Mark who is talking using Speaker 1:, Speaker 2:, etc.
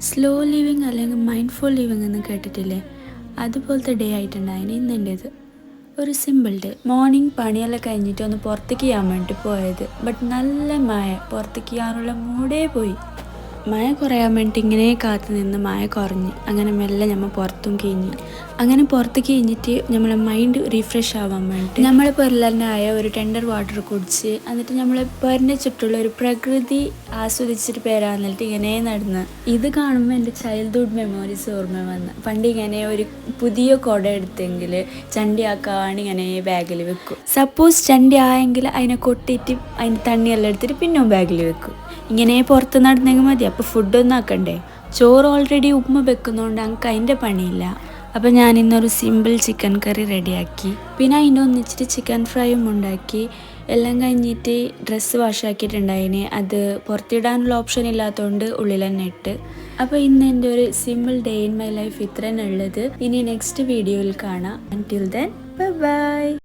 Speaker 1: Slow living അല്ലെങ്കിൽ mindful living എന്ന് കേട്ടിട്ടില്ലേ? അതുപോലത്തെ ഡേ ആയിട്ടുണ്ടായിന് ഇന്നെൻ്റേത്. ഒരു സിമ്പിൾ ഡേ. മോർണിംഗ് പണിയെല്ലാം കഴിഞ്ഞിട്ട് ഒന്ന് പുറത്തേക്ക് ചെയ്യാൻ വേണ്ടി പോയത്. ബട്ട് നല്ല മഴ, പുറത്തേക്ക് ചെയ്യാനുള്ള മൂടേ പോയി. മഴ കുറയാൻ വേണ്ടിയിട്ട് ഇങ്ങനെ കാത്തു നിന്ന് മഴ കുറഞ്ഞ് അങ്ങനെ മെല്ലെ നമ്മൾ പുറത്തും കഴിഞ്ഞ്. അങ്ങനെ പുറത്തേക്ക് കഴിഞ്ഞിട്ട് നമ്മളെ മൈൻഡ് റീഫ്രഷ് ആവാൻ വേണ്ടിയിട്ട് നമ്മൾ പെരലായ ഒരു ടെൻഡർ വാട്ടർ കുടിച്ച് എന്നിട്ട് നമ്മളെ പെരിൻ്റെ ചുറ്റുള്ള ഒരു പ്രകൃതി ആസ്വദിച്ചിട്ട് പേരാന്നിട്ട് ഇങ്ങനെ നടന്ന്. ഇത് കാണുമ്പോൾ എൻ്റെ ചൈൽഡ്ഹുഡ് മെമ്മറീസ് ഓർമ്മ വന്ന്. പണ്ട് ഇങ്ങനെ ഒരു പുതിയ കുട എടുത്തെങ്കിൽ ചണ്ടിയാക്കാൻ ഇങ്ങനെ ബാഗിൽ വെക്കും. സപ്പോസ് ചണ്ടി ആയെങ്കിൽ അതിനെ കൊട്ടിയിട്ട് അതിൻ്റെ തണ്ണിയെല്ലാം എടുത്തിട്ട് പിന്നെയും ബാഗിൽ വെക്കും. ഇങ്ങനെ പുറത്ത് നടന്നെങ്കിൽ മതി. അപ്പോൾ ഫുഡൊന്നും ആക്കണ്ടേ. ചോറ് ഓൾറെഡി ഉമ്മ വെക്കുന്നതുകൊണ്ട് ഞങ്ങൾക്ക് അതിൻ്റെ പണിയില്ല. അപ്പോൾ ഞാൻ ഇന്നൊരു സിമ്പിൾ ചിക്കൻ കറി റെഡിയാക്കി. പിന്നെ അതിൻ്റെ ഒന്നിച്ചിട്ട് ചിക്കൻ ഫ്രൈയും ഉണ്ടാക്കി. എല്ലാം കഴിഞ്ഞിട്ട് ഡ്രസ്സ് വാഷാക്കിയിട്ടുണ്ടായിന്. അത് പുറത്തിടാനുള്ള ഓപ്ഷൻ ഇല്ലാത്തതുകൊണ്ട് ഉള്ളിൽ തന്നെ ഇട്ട്. അപ്പോൾ ഇന്ന് എൻ്റെ ഒരു simple day in my life ഇത്ര തന്നെ ഉള്ളത്. ഇനി നെക്സ്റ്റ് വീഡിയോയിൽ കാണാം. അൻറ്റിൽ ദെൻ ബൈ ബൈ.